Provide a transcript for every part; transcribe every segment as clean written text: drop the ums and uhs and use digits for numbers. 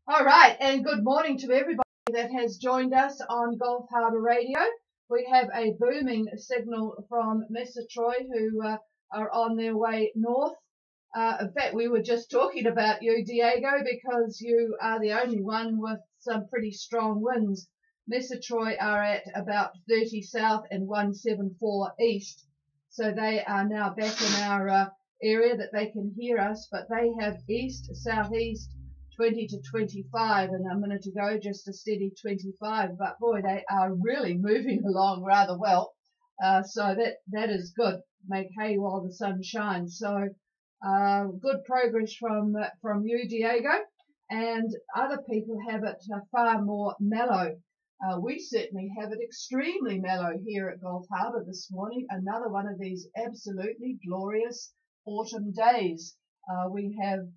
All right, and good morning to everybody that has joined us on Gulf Harbour Radio. We have a booming signal from Mr. Troy, who are on their way north. In fact, we were just talking about you, Diego, because you are the only one with some pretty strong winds. Mr. Troy are at about 30 south and 174 east, so they are now back in our area that they can hear us, but they have east, southeast, 20 to 25, and a minute ago just a steady 25, but boy, they are really moving along rather well. So that is good. Make hay while the sun shines. So good progress from you, Diego, and other people have it far more mellow. We certainly have it extremely mellow here at Gulf Harbour this morning. Another one of these absolutely glorious autumn days. We have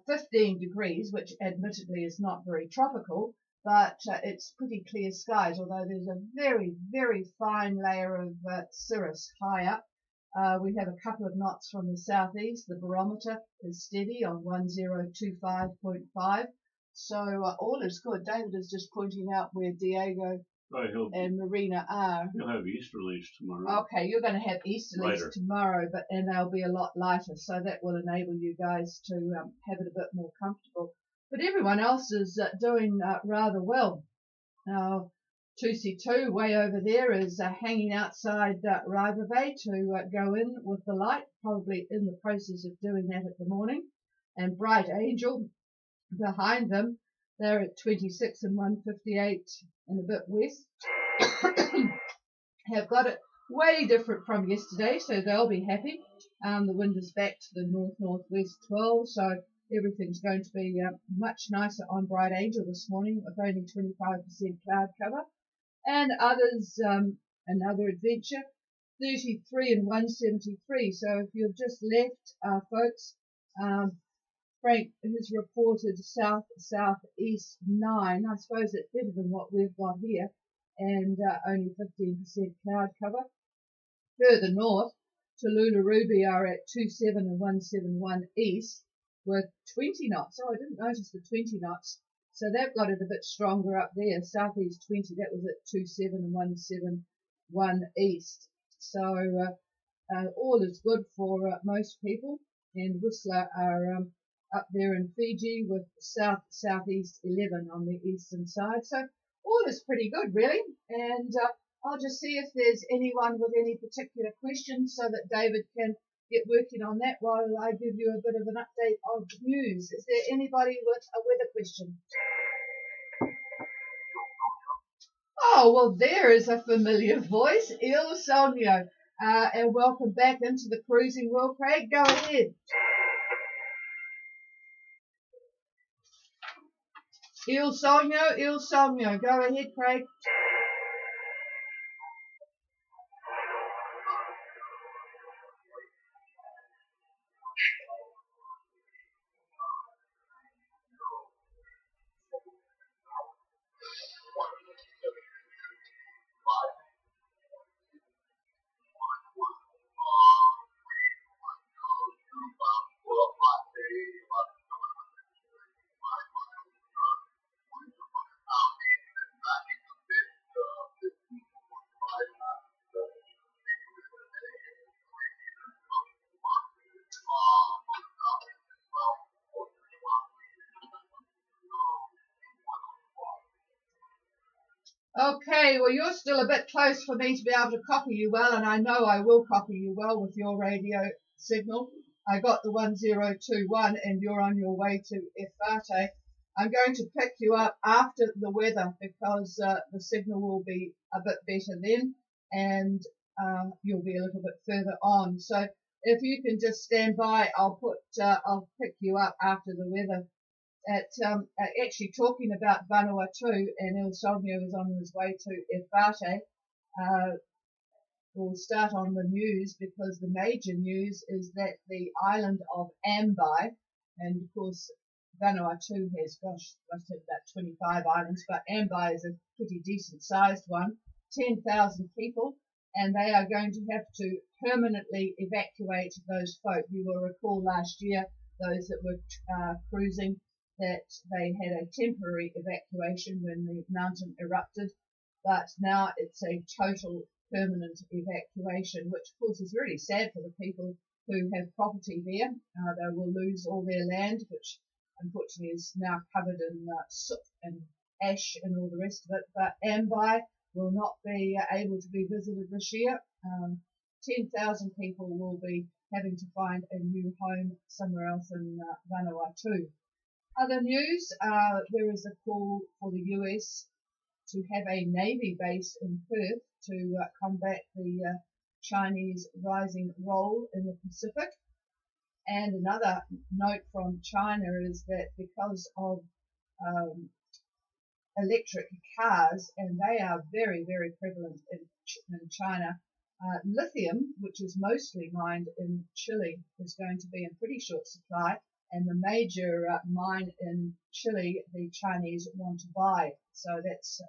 15 degrees, which admittedly is not very tropical, but it's pretty clear skies, although there's a very, very fine layer of cirrus high up. We have a couple of knots from the southeast. The barometer is steady on 1025.5. So all is good. David is just pointing out where Diego and Marina are. You'll have easterlies tomorrow. Okay, you're going to have easterlies Later. tomorrow, and they'll be a lot lighter, so that will enable you guys to have it a bit more comfortable. But everyone else is doing rather well. Now, 2C2 way over there is hanging outside River Bay to go in with the light, probably in the process of doing that at the morning. And Bright Angel behind them, they're at 26 and 158 and a bit west. Have got it way different from yesterday, so they'll be happy. The wind is back to the north-northwest 12, so everything's going to be much nicer on Bright Angel this morning with only 25% cloud cover. And others, another adventure, 33 and 173. So if you've just left, folks, Frank has reported south-southeast 9. I suppose it's better than what we've got here, and only 15% cloud cover. Further north, Tallulah Ruby are at 27 and 171 east with 20 knots. Oh, I didn't notice the 20 knots. So they've got it a bit stronger up there. Southeast 20, that was at 27 and 171 east. So all is good for most people. And Whistler are up there in Fiji with southeast 11 on the eastern side. So all is pretty good, really. And I'll just see if there's anyone with any particular questions so that David can get working on that while I give you a bit of an update of news. Is there anybody with a weather question? Oh, well, there is a familiar voice, Il Sogno. And welcome back into the cruising world, Craig. Go ahead. Il Sogno. Go ahead, Craig. Okay, well, you're still a bit close for me to be able to copy you well, and I know I will copy you well with your radio signal. I got the 1021, and you're on your way to Efate. I'm going to pick you up after the weather because the signal will be a bit better then, and you'll be a little bit further on. So if you can just stand by, I'll pick you up after the weather. Actually talking about Vanuatu, and Il Sogno is on his way to Efate. We'll start on the news because the major news is that the island of Ambai, and of course Vanuatu has, must have about 25 islands, but Ambai is a pretty decent sized one, 10,000 people, and they are going to have to permanently evacuate those folk. You will recall last year those that were cruising that they had a temporary evacuation when the mountain erupted, but now it's a total permanent evacuation, which of course is really sad for the people who have property there. They will lose all their land, which unfortunately is now covered in soot and ash and all the rest of it. But Ambai will not be able to be visited this year. 10,000 people will be having to find a new home somewhere else in Vanuatu. Other news, there is a call for the US to have a Navy base in Perth to combat the Chinese rising role in the Pacific. And another note from China is that because of electric cars, and they are very, very prevalent in China, lithium, which is mostly mined in Chile, is going to be in pretty short supply, and the major mine in Chile, the Chinese want to buy. So that's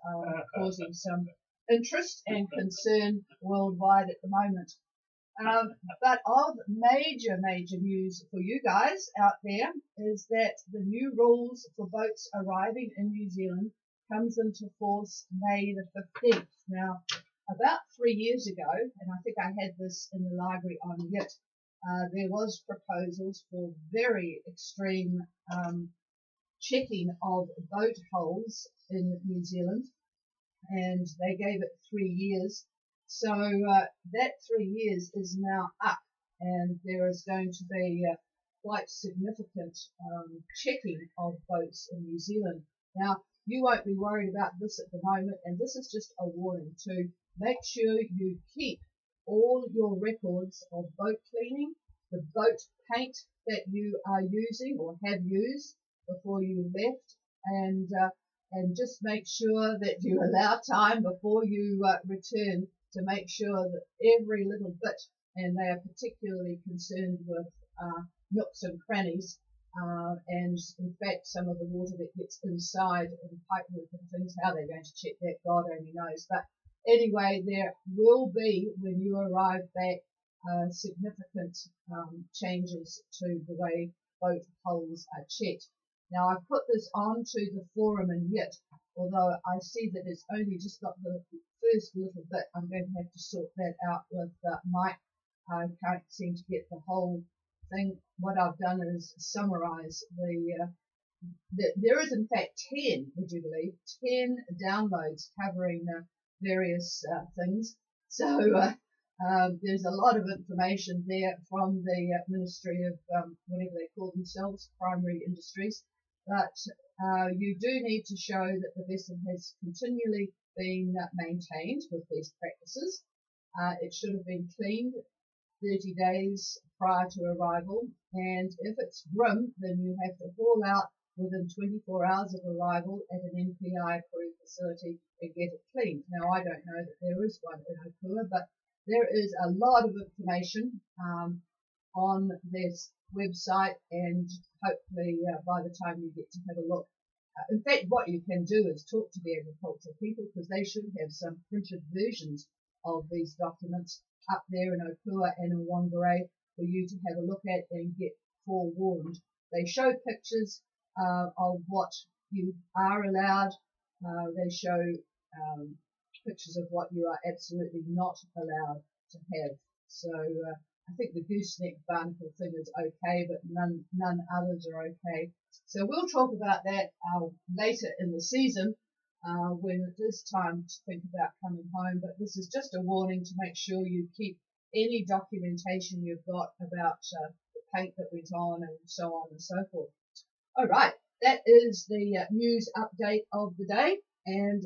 causing some interest and concern worldwide at the moment. But of major news for you guys out there is that the new rules for boats arriving in New Zealand comes into force May the 15th. Now, about 3 years ago, and I think I had this in the library on Yit, there was proposals for very extreme checking of boat hulls in New Zealand, and they gave it 3 years. So that 3 years is now up, and there is going to be quite significant checking of boats in New Zealand. Now, you won't be worried about this at the moment, and this is just a warning to make sure you keep all your records of boat cleaning, the boat paint that you are using or have used before you left, and just make sure that you allow time before you return to make sure that every little bit, and they are particularly concerned with nooks and crannies, and in fact some of the water that gets inside in pipework and things, how they're going to check that, God only knows. But anyway, there will be, when you arrive back, significant changes to the way boat hulls are checked. Now, I've put this onto the forum in Yit, although I see that it's only just got the first little bit. I'm going to have to sort that out with Mike. I can't seem to get the whole thing. What I've done is summarize there is in fact 10, would you believe, 10 downloads covering various things. So there's a lot of information there from the Ministry of whatever they call themselves, Primary Industries. But you do need to show that the vessel has continually been maintained with these practices. It should have been cleaned 30 days prior to arrival, and if it's grim, then you have to haul out within 24 hours of arrival at an NPI approved facility and get it cleaned. Now, I don't know that there is one in Okua, but there is a lot of information on this website, and hopefully by the time you get to have a look. In fact, what you can do is talk to the agricultural people, because they should have some printed versions of these documents up there in Okua and in Whangarei for you to have a look at and get forewarned. They show pictures of what you are allowed. They show pictures of what you are absolutely not allowed to have. So I think the gooseneck barnacle thing is okay, but none others are okay. So we'll talk about that later in the season when it is time to think about coming home. But this is just a warning to make sure you keep any documentation you've got about the paint that went on and so on and so forth. All right, that is the news update of the day, and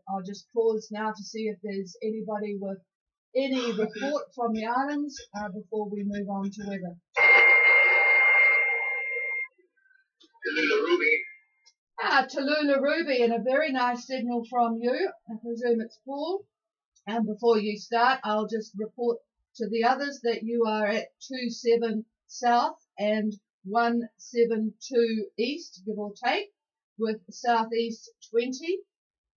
I'll just pause now to see if there's anybody with any report from the islands before we move on to weather. Tallulah Ruby. Tallulah Ruby, and a very nice signal from you. I presume it's Paul. And before you start, I'll just report to the others that you are at 27 south and 172 east, give or take, with southeast 20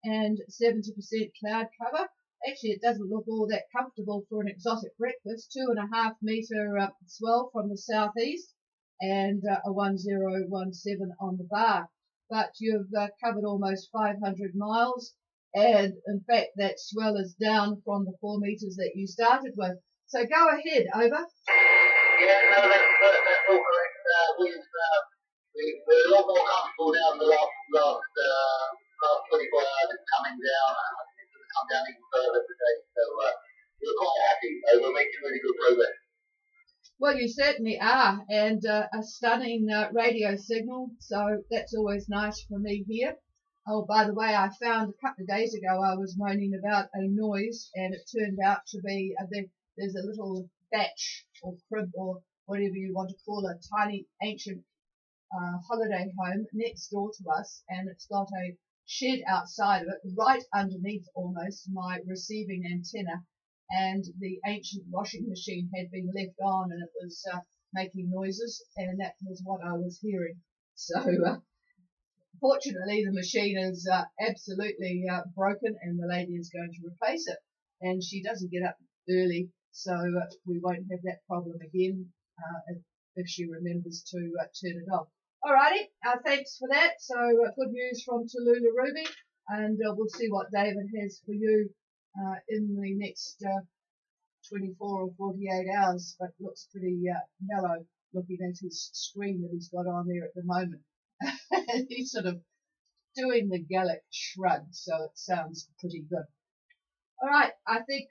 and 70% cloud cover. Actually, it doesn't look all that comfortable for an exotic breakfast. 2.5 metre swell from the southeast, and a 1017 on the bar. But you've covered almost 500 miles, and in fact that swell is down from the 4 meters that you started with. So go ahead, over. Yeah, no, that's all correct. We're a lot more comfortable now in the last 24 hours. It's coming down. It's going to come down even further today. So we're quite happy. We're making really good progress. Well, you certainly are, and a stunning radio signal, so that's always nice for me here. Oh, by the way, I found a couple of days ago I was moaning about a noise, and it turned out to be there's a little thatch or crib or whatever you want to call it, tiny ancient holiday home next door to us, and it's got a shed outside of it, right underneath almost my receiving antenna, and the ancient washing machine had been left on, and it was making noises, and that was what I was hearing. So fortunately the machine is absolutely broken, and the lady is going to replace it, and she doesn't get up early, so we won't have that problem again if she remembers to turn it off. Alrighty, thanks for that. So good news from Tallulah Ruby, and we'll see what David has for you in the next 24 or 48 hours, but looks pretty mellow looking at his screen that he's got on there at the moment. He's sort of doing the Gallic shrug, so it sounds pretty good. All right, I think,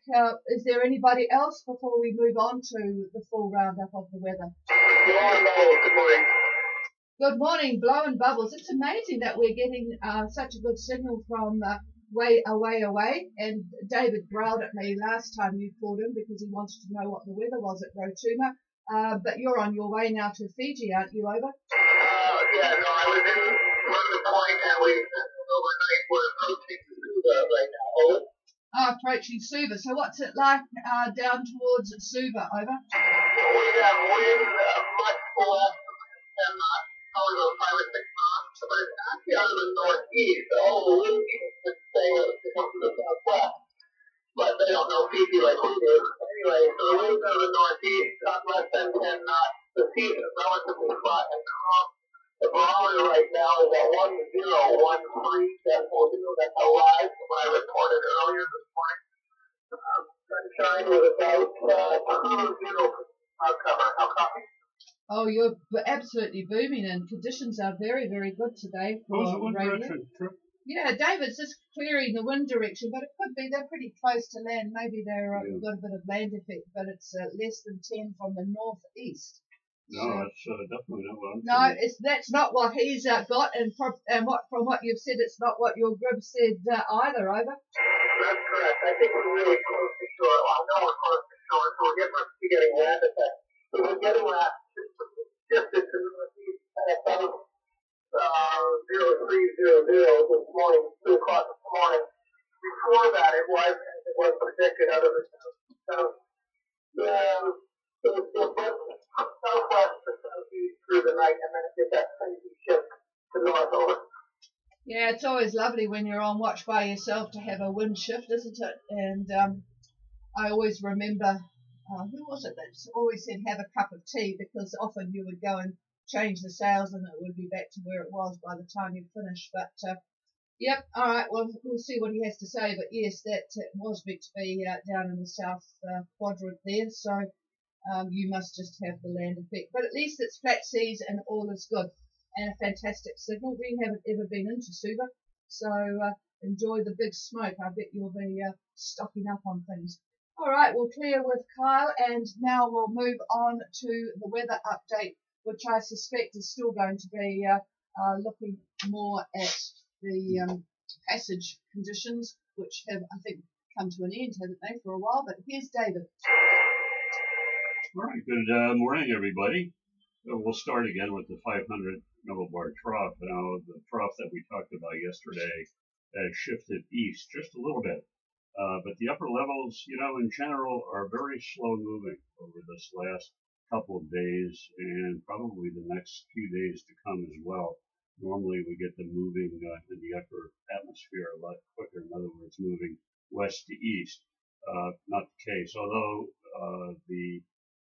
is there anybody else before we move on to the full roundup of the weather? Good morning. Good morning, blowing bubbles. It's amazing that we're getting such a good signal from way away. And David growled at me last time you called him because he wanted to know what the weather was at Rotuma. But you're on your way now to Fiji, aren't you, over? Yeah, no, I was in Runner Point, and overnight we're approaching Suva right now. Over. Approaching Suva. So what's it like down towards Suva, over? We have wind much less than probably about 5 or 6 knots, but it's actually out of the northeast. All the wind is staying to come from the southwest, but they don't know Fiji like we do. Anyway, so the wind's out of the northeast, less than 10 knots. The sea is relatively flat and calm. The barometer right now is at 1013.40. That's how live from when I reported earlier this morning. Sunshine with about 2 cover. How copy? Oh, you're absolutely booming, and conditions are very, very good today for radio. Yeah, David's just clearing the wind direction, but it could be they're pretty close to land. Maybe they've got a bit of land effect, but it's less than 10 from the northeast. No, that's definitely not what I'm saying. No, that's not what he's got, and from what you've said, it's not what your group said either, over. That's correct. I think we're really close to shore. Well, I know we're close to shore, so we're getting land effect. So we're getting that just to the northeast at about 0300 this morning, 2 o'clock this morning. Before that, it was projected out of the south. So southwest to southeast through the night, and then it did that crazy shift to north over. Yeah, it's always lovely when you're on watch by yourself to have a wind shift, isn't it? And I always remember, who was it that always said have a cup of tea, because often you would go and change the sails and it would be back to where it was by the time you finished. But yep, all right, well, we'll see what he has to say. But yes, that was meant to be down in the south quadrant there, so you must just have the land effect. But at least it's flat seas and all is good, and a fantastic signal. We haven't ever been into Suva, so enjoy the big smoke. I bet you'll be stocking up on things. All right, we'll clear with Kyle, and now we'll move on to the weather update, which I suspect is still going to be looking more at the passage conditions, which have, I think, come to an end, haven't they, for a while? But here's David. All right, good morning, everybody. So we'll start again with the 500 millibar trough. Now, the trough that we talked about yesterday has shifted east just a little bit. But the upper levels, in general, are very slow moving over this last couple of days and probably the next few days to come as well. Normally we get them moving in the upper atmosphere a lot quicker. In other words, moving west to east. Not the case, although the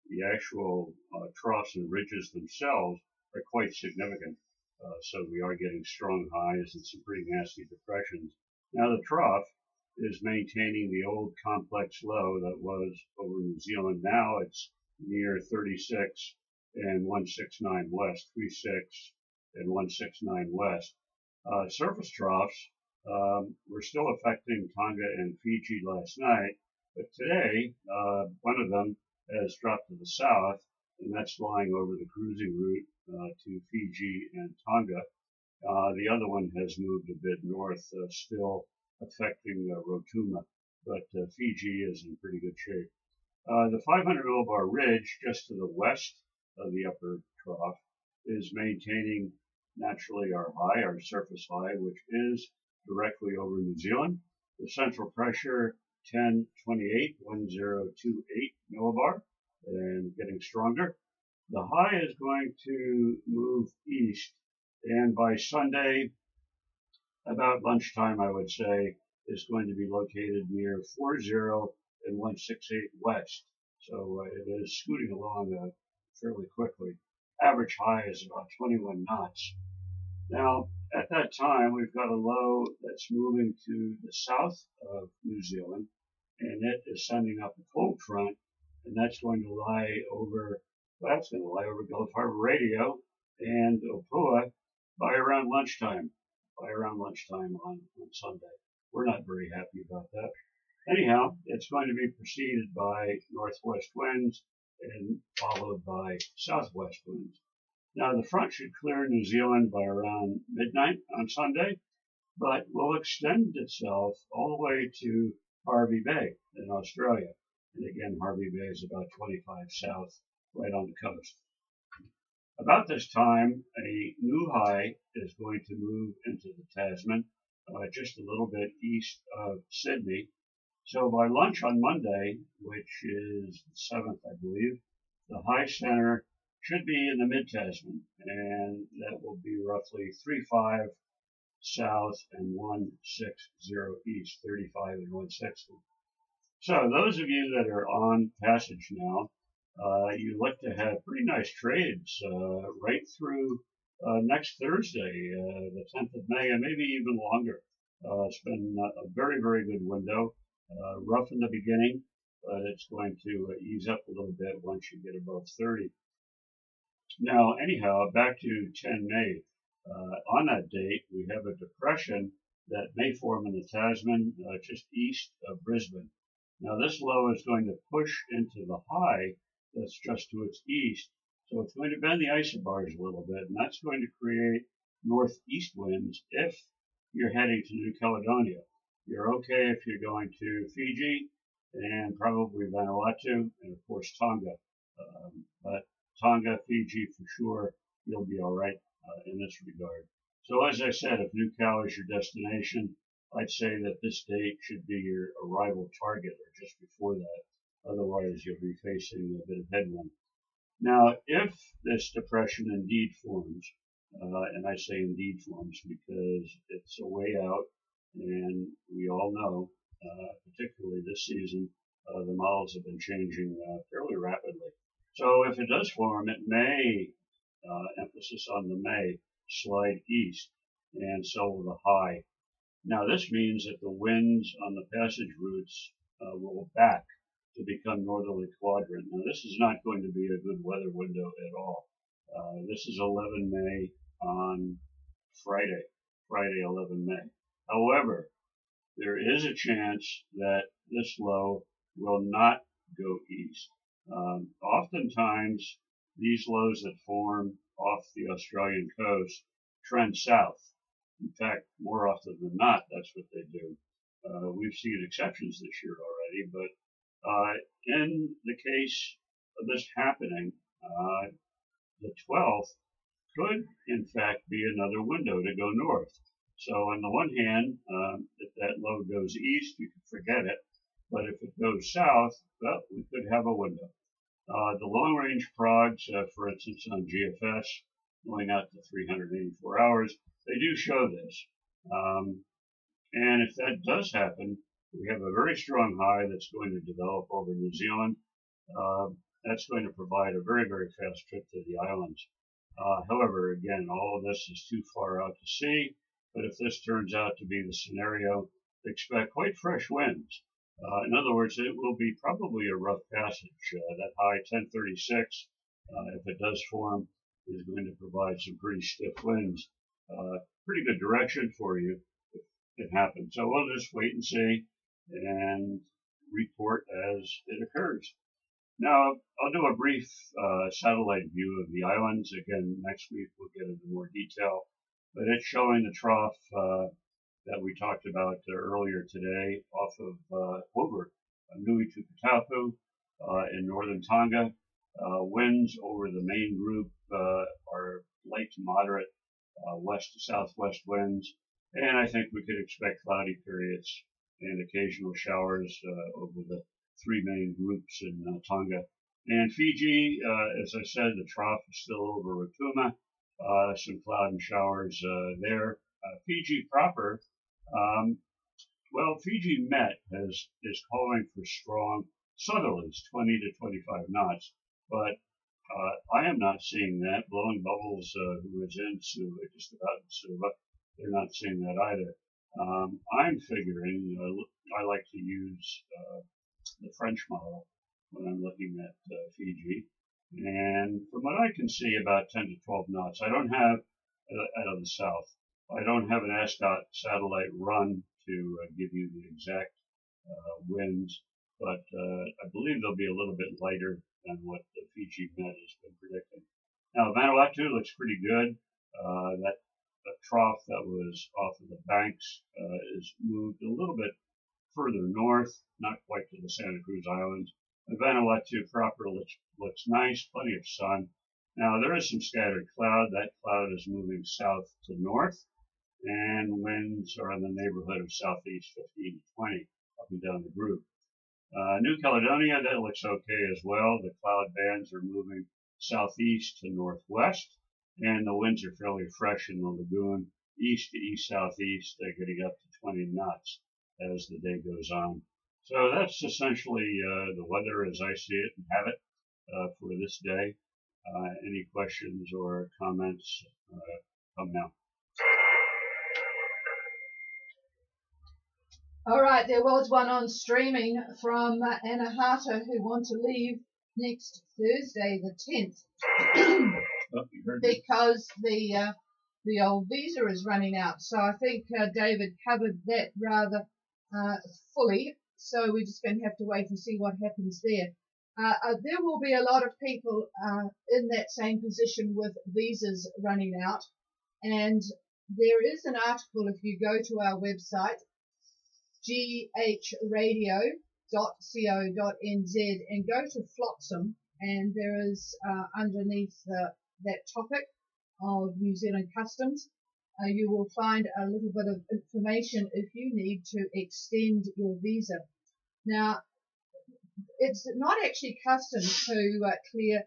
the actual troughs and ridges themselves are quite significant. So we are getting strong highs and some pretty nasty depressions. Now the trough is maintaining the old complex low that was over New Zealand. Now it's near 36 and 169 west, 36 and 169 west. Surface troughs were still affecting Tonga and Fiji last night, but today one of them has dropped to the south, and that's flying over the cruising route to Fiji and Tonga. The other one has moved a bit north, still affecting Rotuma, but Fiji is in pretty good shape. The 500 millibar ridge just to the west of the upper trough is maintaining naturally our high, our surface high, which is directly over New Zealand. The central pressure 1028, 1028 millibar, and getting stronger. The high is going to move east, and by Sunday, about lunchtime, I would say, is going to be located near 40 and 168 west. So it is scooting along fairly quickly. Average high is about 21 knots. Now, at that time, we've got a low that's moving to the south of New Zealand, and it is sending up a cold front, and that's going to lie over, well, that's going to lie over Gulf Harbor Radio and Opua by around lunchtime on Sunday. We're not very happy about that. Anyhow, it's going to be preceded by northwest winds and followed by southwest winds. Now, the front should clear New Zealand by around midnight on Sunday, but will extend itself all the way to Hervey Bay in Australia. And again, Hervey Bay is about 25 south, right on the coast. About this time, a new high is going to move into the Tasman, just a little bit east of Sydney. So by lunch on Monday, which is the 7th, I believe, the high center should be in the mid-Tasman, and that will be roughly 35 south and 160 east, 35 and 160. So those of you that are on passage now, you look to have pretty nice trades right through next Thursday, the 10th of May, and maybe even longer. It's been a very, very good window. Rough in the beginning, but it's going to ease up a little bit once you get above 30. Now, anyhow, back to 10 May. On that date, we have a depression that may form in the Tasman just east of Brisbane. Now, this low is going to push into the high that's just to its east. So it's going to bend the isobars a little bit, and that's going to create northeast winds if you're heading to New Caledonia. You're okay if you're going to Fiji and probably Vanuatu and, of course, Tonga. But Tonga, Fiji, for sure, you'll be all right in this regard. So as I said, if New Cal is your destination, I'd say that this date should be your arrival target or just before that. Otherwise, you'll be facing a bit of headwind. Now, if this depression indeed forms, and I say indeed forms because it's a way out, and we all know, particularly this season, the models have been changing fairly rapidly. So if it does form, it may, emphasis on the may, slide east, and so will the high. Now this means that the winds on the passage routes will back to become northerly quadrant. Now this is not going to be a good weather window at all. This is 11 May on Friday 11 May. However, there is a chance that this low will not go east. Oftentimes, these lows that form off the Australian coast trend south. In fact, more often than not, that's what they do. We've seen exceptions this year already, but in the case of this happening, the 12th could, in fact, be another window to go north. So on the one hand, if that low goes east, you can forget it. But if it goes south, well, we could have a window. The long-range progs, for instance, on GFS, going out to 384 hours, they do show this. And if that does happen, we have a very strong high that's going to develop over New Zealand. that's going to provide a very, very fast trip to the islands. However, again, all of this is too far out to sea, but if this turns out to be the scenario, expect quite fresh winds. In other words, it will be probably a rough passage. That high 1036, if it does form, is going to provide some pretty stiff winds. Pretty good direction for you if it happens. So we'll just wait and see and report as it occurs. Now, I'll do a brief satellite view of the islands. Again, next week we'll get into more detail, but it's showing the trough that we talked about earlier today off of over Nui Tukatapu in northern Tonga. Winds over the main group are light to moderate west to southwest winds, and I think we could expect cloudy periods and occasional showers over the three main groups in Tonga. And Fiji, as I said, the trough is still over Rotuma, some cloud and showers there. Fiji proper, well, Fiji Met is calling for strong southerlies, 20 to 25 knots, but I am not seeing that. Blowing Bubbles, who is in Suva, just about in Suva, they're not seeing that either. I'm figuring, I like to use the French model when I'm looking at Fiji, and from what I can see, about 10 to 12 knots. I don't have, out of the south, I don't have an ASCOT satellite run to give you the exact winds, but I believe they'll be a little bit lighter than what the Fiji Met has been predicting. Now, Vanuatu looks pretty good. That trough that was off of the banks is moved a little bit further north, not quite to the Santa Cruz Islands. The Vanuatu proper looks nice, plenty of sun. Now, there is some scattered cloud. That cloud is moving south to north, and winds are in the neighborhood of southeast 15 to 20 up and down the group. New Caledonia, that looks okay as well. The cloud bands are moving southeast to northwest, and the winds are fairly fresh in the lagoon, east to east-southeast. They're getting up to 20 knots as the day goes on. So that's essentially the weather as I see it and have it for this day. Any questions or comments, come now. All right, there was one on streaming from Anahata who want to leave next Thursday, the 10th, because the old visa is running out. So I think David covered that rather fully. So we're just going to have to wait and see what happens there. There will be a lot of people in that same position with visas running out, and there is an article if you go to our website, ghradio.co.nz, and go to Flotsam, and there is underneath that topic of New Zealand Customs, you will find a little bit of information if you need to extend your visa. Now, it's not actually customs who clear,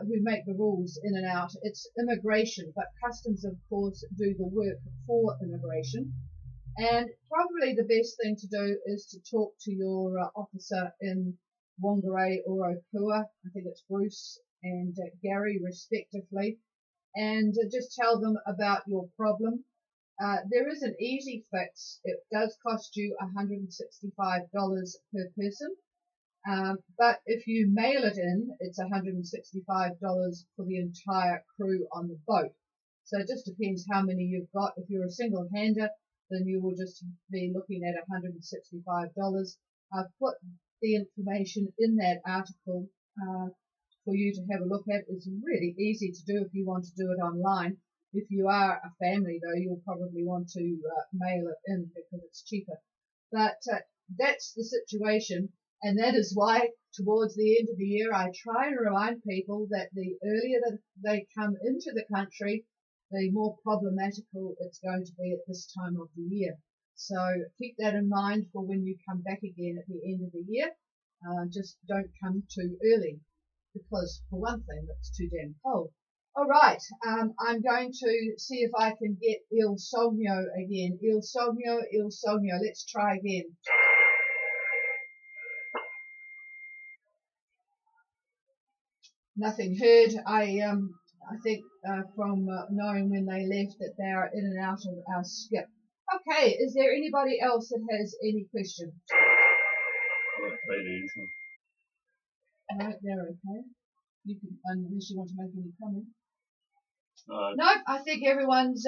who make the rules in and out. It's immigration, but customs, of course, do the work for immigration. And probably the best thing to do is to talk to your officer in Whangarei or Opua. I think it's Bruce and Gary, respectively, and just tell them about your problem. There is an easy fix. It does cost you $165 per person. But if you mail it in, it's $165 for the entire crew on the boat. So it just depends how many you've got. If you're a single-hander, then you will just be looking at $165. I've put the information in that article for you to have a look at. It's really easy to do if you want to do it online. If you are a family, though, you'll probably want to mail it in because it's cheaper. But that's the situation, and that is why towards the end of the year I try and remind people that the earlier that they come into the country, the more problematical it's going to be at this time of the year. So keep that in mind for when you come back again at the end of the year. Just don't come too early, because for one thing, it's too damn cold. All right, I'm going to see if I can get Il Sogno again. Il Sogno, let's try again. nothing heard. I think from knowing when they left that they are in and out of our skip. Okay, is there anybody else that has any questions? Bright Angel. No, they're okay. You can, unless you want to make any comment. Uh, No, I think everyone's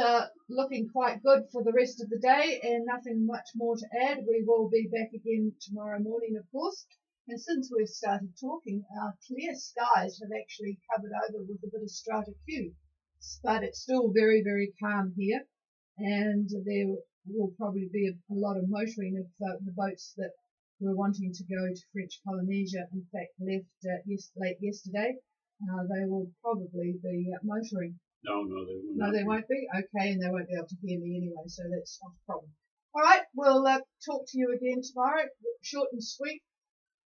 looking quite good for the rest of the day, and nothing much more to add. We will be back again tomorrow morning, of course. And since we've started talking, our clear skies have actually covered over with a bit of strata Q. But it's still very, very calm here, and there will probably be a lot of motoring of the boats that were wanting to go to French Polynesia. In fact, left late yesterday. They will probably be motoring. no, they won't. No, they won't be. Okay, and they won't be able to hear me anyway, so that's not a problem. All right, we'll talk to you again tomorrow. Short and sweet.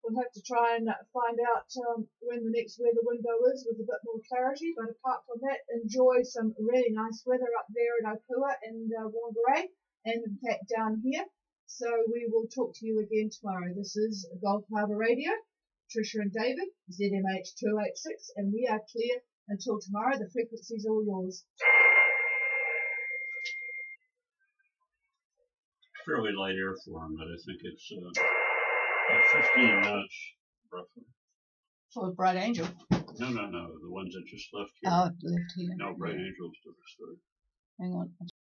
We'll have to try and find out when the next weather window is with a bit more clarity. But apart from that, enjoy some really nice weather up there in Opua and Whangarei, and in fact down here. So we will talk to you again tomorrow. This is Gulf Harbour Radio, Tricia and David, ZMH 286, and we are clear until tomorrow. The frequency's all yours. Fairly light airform, but I think it's 15 knots roughly. For Bright Angel. No, the ones that just left here. Oh, left here. No, Bright Angel's different story. Hang on.